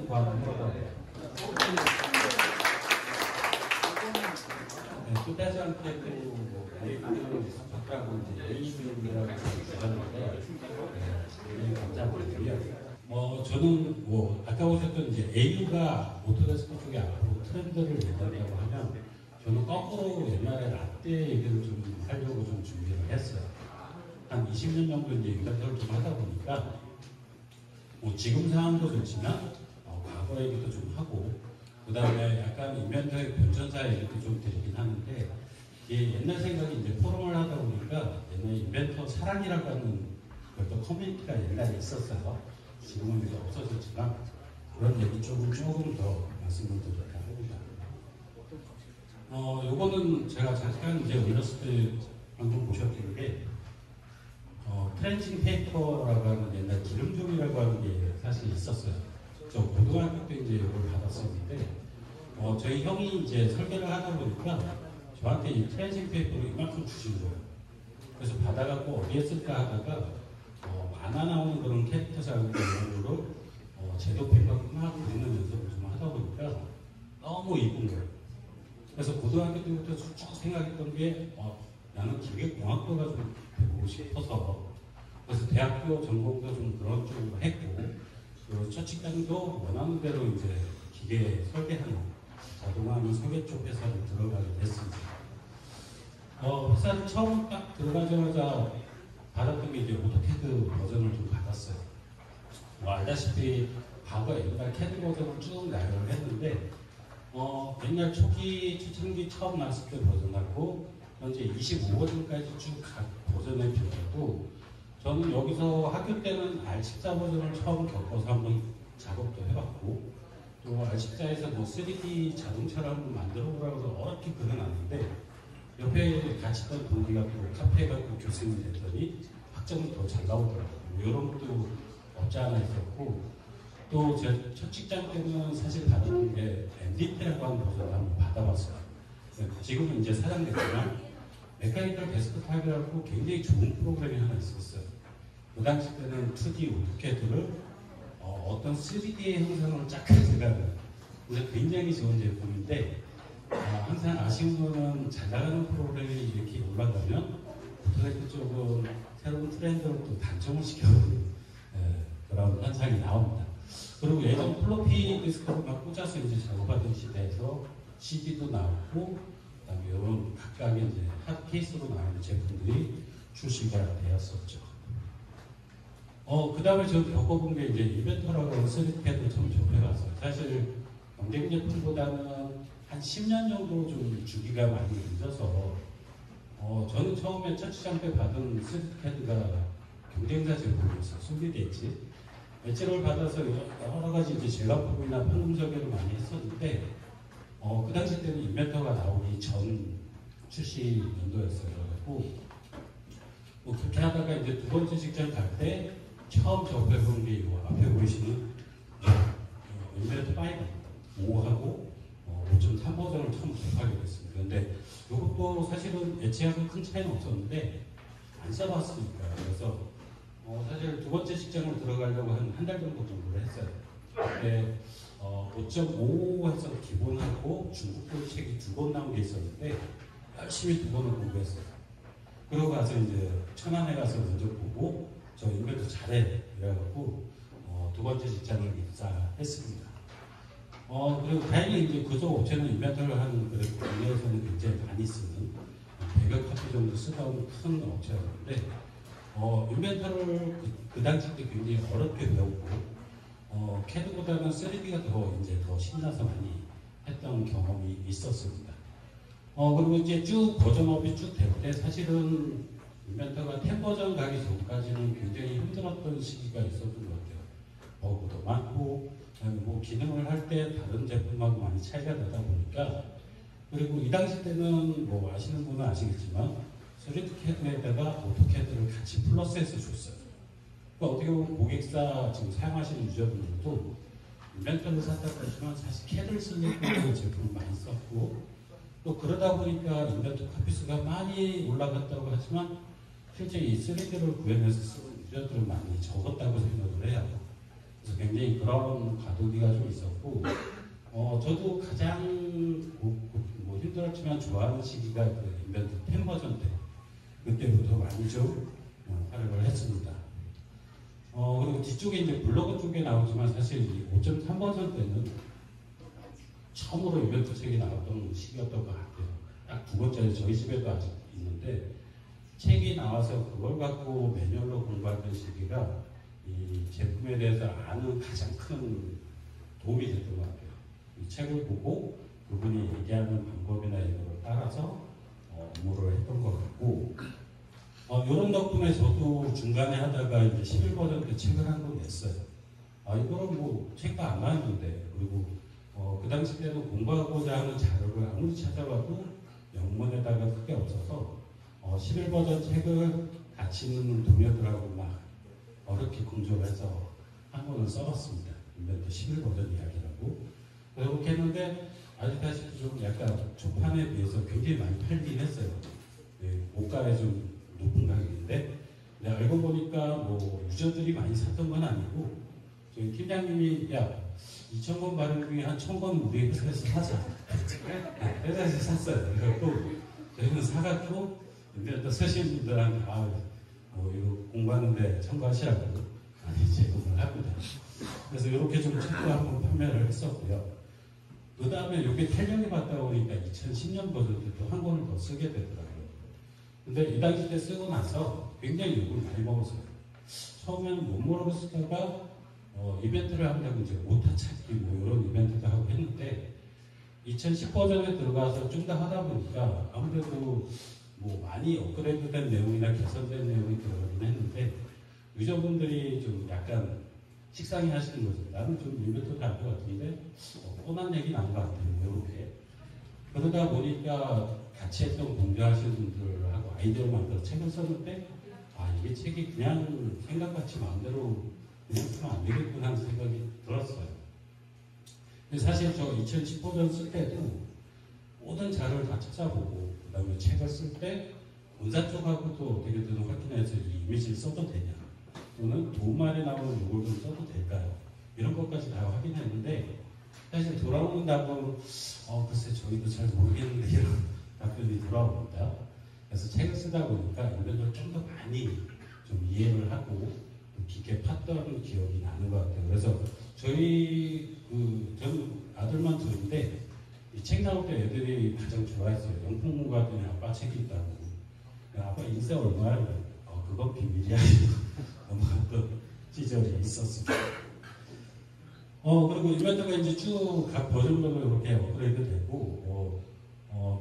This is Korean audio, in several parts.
거 한번 물어봐요. 네, 뜻하지 않게도 AB를 선택하고 이제 AB라고 주셨는데 감사드리고요. 저는 아까 보셨던 이제 AU가 오토데스크 쪽에 앞으로 트렌드를 내다라고 하면 저는 거꾸로 옛날에 라떼 얘기를 좀 하려고 좀 준비를 했어요. 한 20년 정도 이제 인터뷰를 좀 하다 보니까 지금 상황도 좋지만 과거 얘기도 좀 하고 그 다음에 약간 인벤터의 변천사 얘기도 좀 드리긴 하는데 옛날 생각이 이제 포럼을 하다 보니까 옛날에 인벤터 사랑이라고 하는 별도 커뮤니티가 옛날에 있었어요. 지금은 이제 없어졌지만 그런 얘기 조금 더 말씀을 드릴까 합니다. 요거는 제가 잠깐 이제 올렸을 때 방금 보셨던 게 트렌칭 페이퍼라고 하는 옛날 기름종이라고 하는 게 사실 있었어요. 저 고등학교 때 이제 이걸 받았었는데 저희 형이 이제 설계를 하다 보니까 저한테 이 트렌칭 페이퍼를 이만큼 주신 거예요. 그래서 받아갖고 어디에 쓸까 하다가 만화 나오는 그런 캐릭터 작업으로 제도펜하고 막 그리는 연습을 좀 하다 보니까 너무 이쁜 거예요. 그래서 고등학교 때부터 쭉 생각했던 게 나는 기계공학과가 좀 되고 싶어서 그래서 대학교 전공도 좀 그런 쪽으로 했고 그 첫 직장도 원하는 대로 이제 기계 설계하는 자동화하는 설계 쪽 회사를 들어가게 됐습니다. 회사를 처음 딱 들어가자마자 받았던 게 이제 오토캐드 버전을 좀 받았어요. 알다시피 과거 옛날 캐드 버전을 쭉 나열을 했는데 옛날 초기 초창기 처음 나왔을 때 버전하고 현재 25버전까지 쭉 각 버전의 비교도 저는 여기서 학교 때는 R14 버전을 처음 겪어서 한번 작업도 해봤고 또 R14에서 3D 자동차를 한번 만들어 보라고 해서 어렵게 그려놨는데 옆에 같이 있던 동기가 또 카페에 가고 교수님이 됐더니 학점이 더 잘 나오더라고요. 이런 것도 없지 않아 있었고 또 제 첫 직장 때는 사실 받았던 게 MDT라고 하는 버전을 한번 받아봤어요. 지금은 이제 사장됐지만 메카니컬 데스크탑이라고 굉장히 좋은 프로그램이 하나 있었어요. 그 당시 때는 2D 오토캐드를 어떤 3D의 형상을 쫙 해주는 그래서 굉장히 좋은 제품인데 항상 아쉬운 거는 잘 나가는 프로그램이 이렇게 올라가면 오토캐드 쪽은 새로운 트렌드를 또 단종을 시켜버리는 그런 현상이 나옵니다. 그리고 예전 플로피 디스크를 막 꽂아서 이제 작업하던 시대에서 CD도 나왔고 그다음에 이런 각각의 이제 핫 케이스로 나오는 제품들이 출시가 되었었죠. 그 다음에 저 겪어본 게 이제 인벤터라고 하는 3D패드 좀 접해봤어요. 사실 경쟁 제품보다는 한 10년 정도 좀 주기가 많이 늦어서 저는 처음에 첫 시장 때 받은 3D패드가 경쟁사 제품이었어요. 소비됐지. 엣지를 받아서 여러 가지 이제 제각품이나 판금 설계를 많이 했었는데 그 당시 때는 인벤터가 나오기 전 출시 연도였어요. 그렇게 하다가 이제 두 번째 직장 갈 때 처음 접해본 게 이거 앞에 보이시는 인벤터 5, 5하고 5.3 버전을 처음 접하게 됐습니다. 그런데 이것도 사실은 엣지하고 큰 차이는 없었는데 안 써봤으니까 그래서 사실 두 번째 직장으로 들어가려고 한 달 정도 공부를 했어요. 그때 5.5 해서 기본하고 중국어 책이 2권 나온 게 있었는데 열심히 2권을 공부했어요. 그러고 가서 이제 천안에 가서 면접 보고 저 인벤터 잘해 이래갖고 두 번째 직장을 입사했습니다. 그리고 다행히 이제 그쪽 업체는 인벤터를 하는 그래도 국내에서는 굉장히 많이 쓰는 100여 카피 정도 쓰던 큰 업체였는데 인벤터를 그 당시 때 굉장히 어렵게 배웠고 캐드보다는 3D가 더 신나서 많이 했던 경험이 있었습니다. 그리고 이제 쭉 버전업이 쭉 될 때 사실은 인벤터가 10 버전 가기 전까지는 굉장히 힘들었던 시기가 있었던 것 같아요. 버그도 많고, 뭐 기능을 할 때 다른 제품하고 많이 차이가 나다 보니까 그리고 이 당시 때는 뭐 아시는 분은 아시겠지만 3D 캐드에다가 오토캐드를 같이 플러스해서 줬어요. 그러니까 어떻게 보면 고객사 지금 사용하시는 유저분들도 인벤터를 샀다고 하지만 사실 캐드를 쓰려고 제품을 많이 썼고 또 그러다 보니까 인벤터 카피수가 많이 올라갔다고 하지만 실제 이 3D를 구현해서 쓰는 유저들은 많이 적었다고 생각을 해요. 그래서 굉장히 그런 과도기가 좀 있었고, 저도 가장 뭐 힘들었지만 좋아하는 시기가 그 인벤트 10 버전 때, 그때부터 많이 좀 활약을 했습니다. 그리고 뒤쪽에 이제 블로그 쪽에 나오지만 사실 이 5.3 버전 때는 처음으로 이벤트 책이 나왔던 시기였던 것 같아요. 딱 두 번째, 저희 집에도 아직 있는데, 책이 나와서 그걸 갖고 매뉴얼로 공부하던 시기가 이 제품에 대해서 아는 가장 큰 도움이 됐던 것 같아요. 이 책을 보고 그분이 얘기하는 방법이나 이거를 따라서 업무를 했던 것 같고, 이런 덕분에 저도 중간에 하다가 이제 11버전 때 책을 한 권 냈어요. 이거는 뭐 책도 안 나왔는데, 그리고 그 당시 때도 공부하고자 하는 자료를 아무리 찾아봐도 영문에다가 크게 없어서 11버전 책을 같이 있는 동료들하고 막 어렵게 공조해서 한 권을 써봤습니다. 인벤트 11버전 이야기라고. 그렇게 했는데 아직까지도 좀 약간 초판에 비해서 굉장히 많이 팔긴 했어요. 고가에 좀 높은 가격인데, 알고 보니까 뭐 유저들이 많이 샀던 건 아니고, 저희 팀장님이 2,000권 발행 중에 한 1,000권 우리 회사에서 사자. 회사에서 샀어요. 그래갖고 저희는 사갖고 인벤트 쓰신 분들한테 이거 공부하는데 참고하시라고 많이 제공을 합니다. 그래서 이렇게 좀 책도 한번 판매를 했었고요. 그 다음에 이게 탄력이 받다 보니까 2010년 버전 때도 한 권을 더 쓰게 되더라고요. 근데 이 당시 때 쓰고 나서 굉장히 욕을 많이 먹었어요. 처음에는 못 모르고 쓰다가 이벤트를 한다고 이제 오타 찾기 뭐 이런 이벤트도 하고 했는데, 2010 버전에 들어가서 좀 더 하다 보니까 아무래도 뭐 많이 업그레이드된 내용이나 개선된 내용이 들어가긴 했는데, 유저분들이 좀 약간 식상해 하시는 거죠. 나는 좀 이벤트도 할 것 같은데 뻔한 얘기 나온 것 같아요. 이렇게. 그러다 보니까 같이 했던 공부하시는 분들하고 아이디어를 만들어 책을 썼는데, 이게 책이 그냥 생각같이 마음대로 그냥 쓰면 안 되겠구나 하는 생각이 들었어요. 근데 사실 저 2010 버전 쓸 때도 모든 자료를 다 찾아보고, 그 다음에 책을 쓸 때 원사 쪽하고도 어떻게든 확인해서 이 이미지를 써도 되냐, 또는 도움말에 나오는 요걸 좀 써도 될까요? 이런 것까지 다 확인했는데, 사실 돌아오는 답은 글쎄 저희도 잘 모르겠는데 이런 답변이 돌아옵니다. 그래서 책을 쓰다 보니까 인벤트를 좀 더 많이 좀 이해를 하고 깊게 팠던 기억이 나는 것 같아요. 그래서 저는 아들만 들은데 이 책 나올 때 애들이 가장 좋아했어요. 영풍문 갔더니 아빠 책이 있다고. 아빠 인쇄 얼마야? 그건 비밀이야. 넘어갔던 시절이 있었습니다. 그리고 이벤트가 이제 쭉 각 버전별로 이렇게 업그레이드 되고,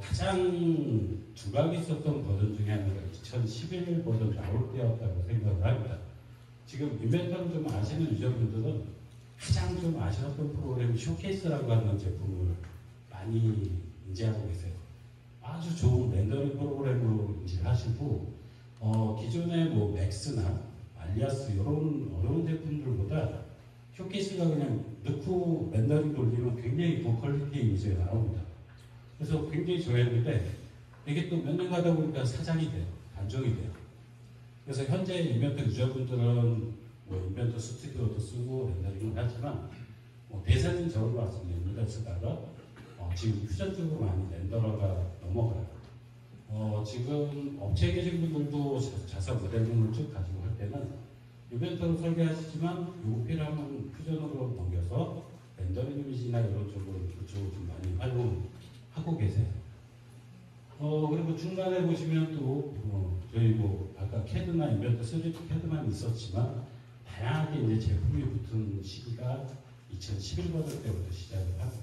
가장 두각이 있었던 버전 중에 하나가 2011 버전 나올 때였다고 생각을 합니다. 지금 이벤트를 좀 아시는 유저분들은 가장 좀 아쉬웠던 프로그램 쇼케이스라고 하는 제품을 많이 인지하고 계세요. 아주 좋은 렌더링 프로그램으로 인지하시고, 기존의 뭐 맥스나 알리아스 이런 어려운 제품들보다 쇼케이스가 그냥 넣고 렌더링 돌리면 굉장히 고퀄리티 이미지가 나옵니다. 그래서 굉장히 좋아했는데, 이게 또 몇 년 가다 보니까 사장이 돼요. 단종이 돼요. 그래서 현재 인벤트 유저분들은 뭐 인벤트 스튜디오도 쓰고 렌더링을 하지만, 대세는 저로 왔습니다. 인벤트 쓰다가 지금 퓨전 쪽으로 많이 렌더러가 넘어가요. 지금 업체에 계신 분들도 자사 모델링을 쭉 가지고 할 때는 이벤트로 설계하시지만 요거 필요하면 퓨전으로 넘겨서 렌더링 이미지나 이런 쪽으로 그쪽으로 좀 많이 활용하고 계세요. 그리고 중간에 보시면 또 저희 뭐 아까 캐드나 인벤트 3D 캐드만 있었지만 다양하게 이제 제품이 붙은 시기가 2011 버전 때부터 시작을 하고,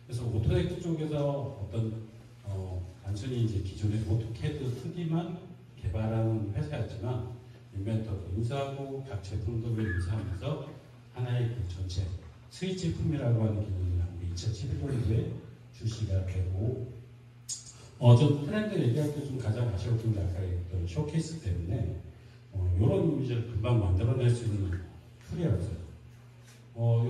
그래서 오토데크 쪽에서 어떤 단순히 이제 기존의 오토캐드 2D만 개발하는 회사였지만 인벤터도 인수하고 각 제품들을 인수하면서 하나의 그 전체 스위치품이라고 하는 기능이 2011년도에 출시가 되고, 좀 트렌드 얘기할 때 좀 가장 아쉬웠던 게 아까 얘기했던 쇼케이스 때문에 이런 이미지를 금방 만들어낼 수 있는 툴이었어요.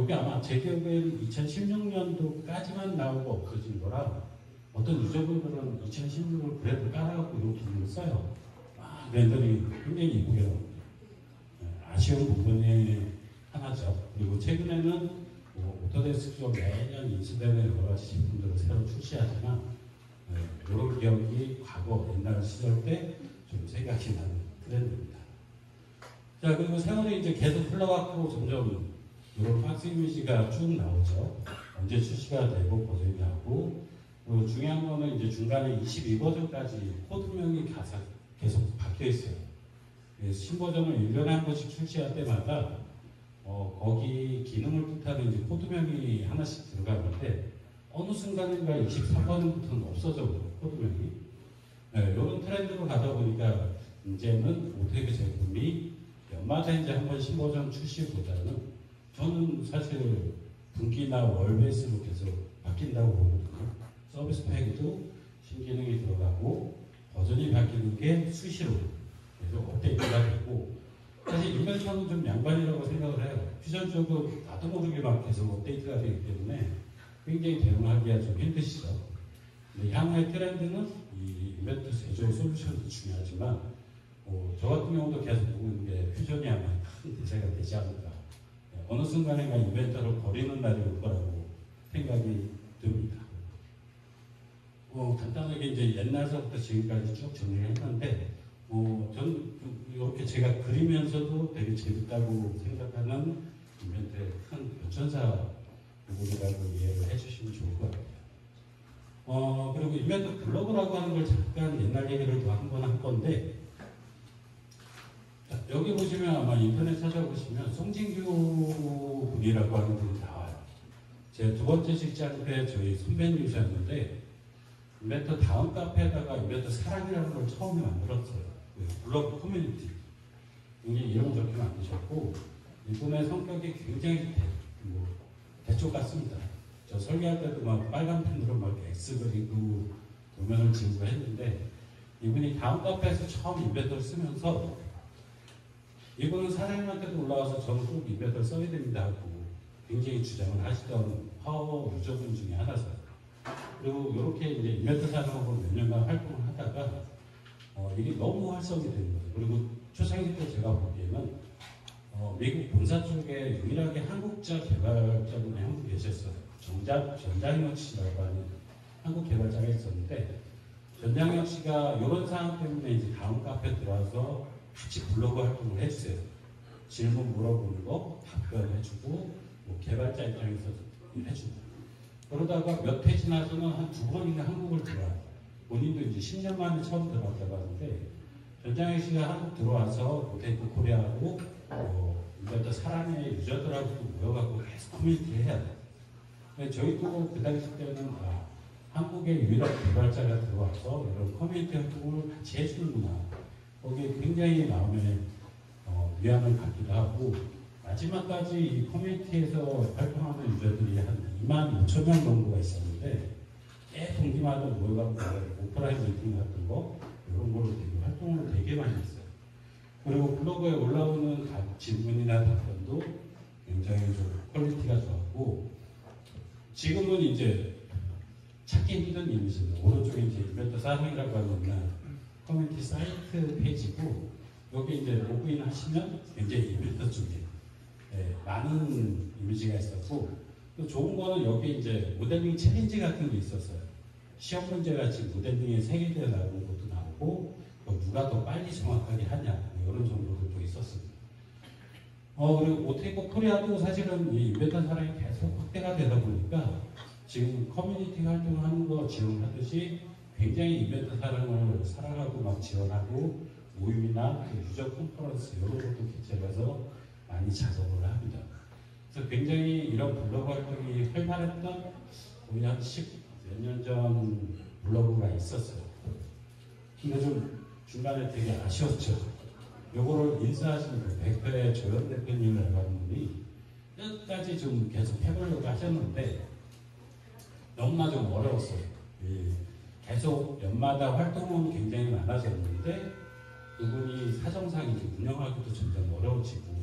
이게 아마 제 기억엔 2016년도까지만 나오고 없어진 거라 어떤 유저분들은 2016을 그래도 깔아갖고 이 기능을 써요. 렌더링이 굉장히 이쁘게 나옵니다. 아쉬운 부분이 하나죠. 그리고 최근에는 뭐 오토데스크가 매년 인수되는 여러 가지 제품들을 새로 출시하지만 이런 기억이 과거 옛날 시절 때 좀 생각이 나는 트렌드입니다. 자, 그리고 세월이 이제 계속 흘러갔고 점점 이런 박스 이미지가 쭉 나오죠. 언제 출시가 되고 버전이 나오고, 그리고 중요한 거는 이제 중간에 22버전까지 코드명이 계속 바뀌어 있어요. 신버전을 1년에 한 번씩 출시할 때마다 거기 기능을 뜻하는 이제 코드명이 하나씩 들어가는데 어느 순간인가 23버전부터는 없어져 코드명이. 이런 트렌드로 가다 보니까 이제는 오테이크 제품이 연마다 이제 한 번 신버전 출시보다는 저는 사실 분기나 월 베이스로 계속 바뀐다고 보거든요. 서비스 팩도 신기능이 들어가고 버전이 바뀌는 게 수시로 계속 업데이트가 되고, 사실 인벤션은 좀 양반이라고 생각을 해요. 퓨전 쪽은 나도 모르게 막 계속 업데이트가 되기 때문에 굉장히 대응하기가 좀 힘드시죠. 근데 향후의 트렌드는 이 이벤트 제조의 솔루션도 중요하지만 저 같은 경우도 계속 보고 있는 게 퓨전이 아마 큰 대세가 되지 않을까. 어느 순간인가 이벤트를 버리는 날이 올 거라고 생각이 듭니다. 간단하게 이제 옛날서부터 지금까지 쭉 정리를 했는데, 저는 이렇게 제가 그리면서도 되게 재밌다고 생각하는 이벤트의 큰 변천사 부분이라고 이해를 해주시면 좋을 것 같아요. 그리고 이벤트 블로그라고 하는 걸 잠깐 옛날 얘기를 더 한 번 할 건데, 여기 보시면 아마 인터넷 찾아보시면 송진규 분이라고 하는 분이 나와요. 제 두 번째 직장 때 저희 선배님이셨는데, 이벤트 다음 카페에다가 이벤트 사랑이라는 걸 처음에 만들었어요. 블로그 커뮤니티. 굉장히 이름 좋게 만드셨고, 이분의 성격이 굉장히 대쪽 같습니다. 저 설계할 때도 막 빨간 펜으로 막 X 그리고 도면을 지우고 했는데, 이분이 다음 카페에서 처음 이벤트를 쓰면서 이분은 사장님한테도 올라와서 저는 꼭 이벤트를 써야 됩니다 하고 굉장히 주장을 하시던 파워 유저분 중에 하나세요. 그리고 이렇게 이제 이벤트 산업으로 몇 년간 활동을 하다가 이게 너무 활성이 되는 거예요. 그리고 초창기 때 제가 보기에는 미국 본사 쪽에 유일하게 한국자 개발자분이 한국에 계셨어요. 전장혁 씨라고 하는 한국 개발자가 있었는데, 전장혁 씨가 이런 상황 때문에 이제 다음 카페 들어와서 같이 블로그 활동을 해주세요. 질문 물어보는 거 답변해주고, 뭐 개발자 입장에서 해주고. 그러다가 몇 해 지나서는 한 두 번인가 한국을 들어와요. 본인도 이제 10년 만에 처음 들어왔다고 하는데, 전장혁 씨가 한국 들어와서 오테이크 코리아하고 이벤트 사람의 유저들하고 모여갖고 계속 커뮤니티 해야 돼요. 저희도 그 당시 때는 한국의 유일한 개발자가 들어와서 이런 커뮤니티 활동을 같이 해주는구나. 거기에 굉장히 마음에 위안을 갖기도 하고, 마지막까지 이 커뮤니티에서 활동하는 유저들이 한 25,000명 정도가 있었는데, 매 분기마다 모여갖고 오프라인 미팅 같은 거 이런 걸로 되게 활동을 되게 많이 했어요. 그리고 블로그에 올라오는 질문이나 답변도 굉장히 좀 퀄리티가 좋았고, 지금은 이제 찾기 힘든 이미지입니다. 오른쪽에 이제 이벤트 사랑이라고 하는 커뮤니티 사이트 페이지고, 여기 이제 로그인 하시면 굉장히 이벤트 쪽에 많은 이미지가 있었고, 또 좋은 거는 여기 이제 모델링 챌린지 같은 게 있었어요. 시험 문제 같이 모델링의 세계대회 나오는 것도 나오고, 또 누가 더 빨리 정확하게 하냐, 이런 정도도 또 있었습니다. 그리고 오테이크 코리아도 사실은 이 이벤트 사랑이 계속 확대가 되다 보니까 지금 커뮤니티 활동을 하는 거 지원하듯이 굉장히 이벤트 사랑을 사랑하고 막 지원하고 모임이나 유저 컨퍼런스 이런 것도 개최해서 많이 작업을 합니다. 그래서 굉장히 이런 블로그 활동이 활발했던 거의 한 10몇 년 전 블로그가 있었어요. 근데 좀 중간에 되게 아쉬웠죠. 요거를 인사하시는 그 백회 조현 대표님이라고 하는 분이 끝까지 좀 계속 해보려고 하셨는데 너무나 좀 어려웠어요. 계속 연마다 활동은 굉장히 많아졌는데 그분이 사정상 이제 운영하기도 점점 어려워지고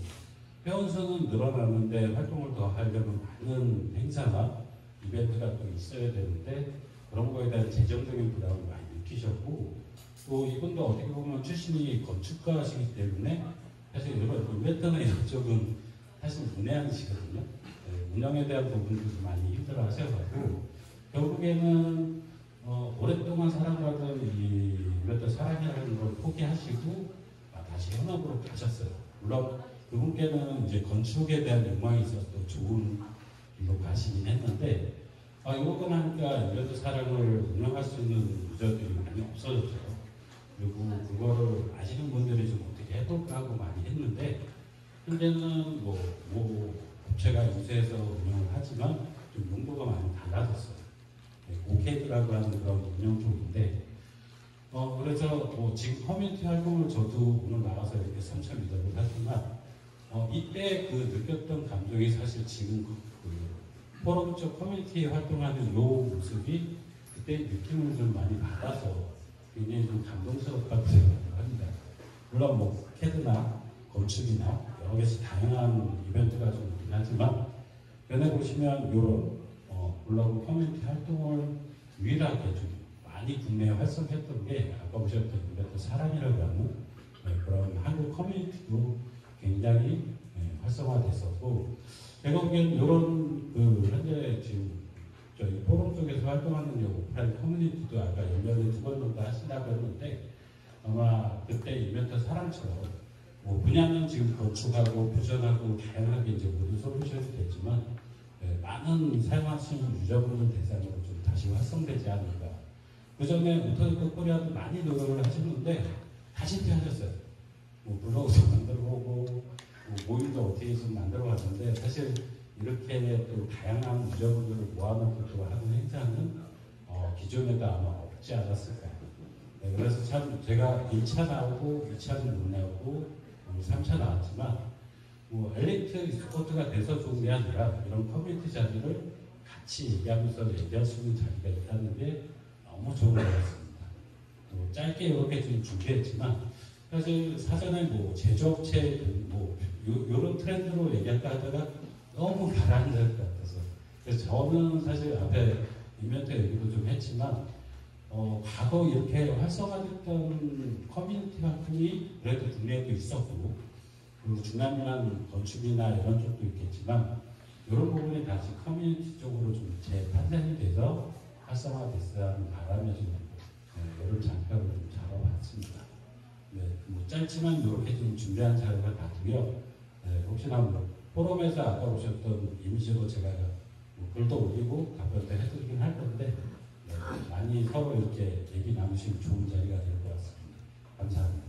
회원수는 늘어나는데 활동을 더 하려면 많은 행사나 이벤트가 또 있어야 되는데 그런 거에 대한 재정적인 부담을 많이 느끼셨고, 또 이분도 어떻게 보면 출신이 건축가시기 때문에 사실 이런 이벤트나 이런 쪽은 사실 문외한이시거든요. 네, 운영에 대한 부분도 많이 힘들어 하셔가지고 결국에는 오랫동안 사랑받은 이 이것도 사랑이라는 걸 포기하시고 다시 현업으로 가셨어요. 물론 그분께는 이제 건축에 대한 욕망이 있어서 또 좋은 길로 가시긴 했는데 이거고 나니까 이것도 사랑을 운영할 수 있는 유저들이 많이 없어졌어요. 그리고 그거를 아시는 분들이 좀 어떻게 해볼까 하고 많이 했는데 현재는 뭐 업체가 인수해서 운영을 하지만 좀 용도가 많이 달라졌어요. 오케이드라고 하는 그런 운영 쪽인데 그래서 지금 커뮤니티 활동을 저도 오늘 나와서 이렇게 선처 미덕을 하지만 이때 그 느꼈던 감정이 사실 지금 그 포럼 쪽 커뮤니티 활동하는 요 모습이 그때 느낌을 좀 많이 받아서 굉장히 좀 감동스럽다고 생각을 합니다. 물론 뭐 캐드나 건축이나 여러 개씩 다양한 이벤트가 좀 있긴 하지만 연애 보시면 이런 블로그 커뮤니티 활동을 유일하게 좀 많이 국내에 활성했던 게 아까 보셨던 이벤트 사랑이라고 하는 그런 한국 커뮤니티도 굉장히 활성화됐었고 제가 보기엔 이런 그 현재 지금 저희 포럼 쪽에서 활동하는 오프라인 커뮤니티도 아까 1년에 2번 정도 하신다고 했는데 아마 그때 이벤트 사랑처럼 분야는 지금 건축하고 퓨전하고 다양하게 이제 모든 솔루션이 됐지만 많은 사용하시는 유저분들 대상으로 좀 다시 활성되지 않을까. 그 전에 오토데코 코리아도 많이 노력을 하셨는데 다시 피하셨어요. 블로그도 만들어보고 모임도 어떻게 좀 만들어봤는데 사실 이렇게 또 다양한 유저분들을 모아놓고 또 하는 행사는 기존에도 아마 없지 않았을까. 그래서 참 제가 1차 나오고 2차는 못 나오고 3차 나왔지만 엘리트 스포츠가 돼서 좋은 게 아니라 이런 커뮤니티 자리를 같이 얘기하면서 얘기할 수 있는 자리가 있다는 게 너무 좋은 것 같습니다. 짧게 이렇게 좀 준비했지만 사실 사전에 제조업체 이런 트렌드로 얘기할까 하다가 너무 가라앉을 것 같아서 그래서 저는 사실 앞에 이벤트 얘기도 좀 했지만 과거 이렇게 활성화됐던 커뮤니티 활동이 그래도 국내에도 있었고 그리고 중간중간 건축이나 이런 쪽도 있겠지만 이런 부분이 다시 커뮤니티 쪽으로 좀 재판단이 돼서 활성화됐어야 하는 바람에 좀 이런 장표를 좀 잡아봤습니다. 네, 짧지만 이렇게 좀 준비한 자료가 놔두고요. 혹시나 포럼에서 아까 오셨던 이미지로 제가 글도 올리고 답변도 해드리긴 할 건데 많이 서로 이렇게 얘기 나누시면 좋은 자리가 될 것 같습니다. 감사합니다.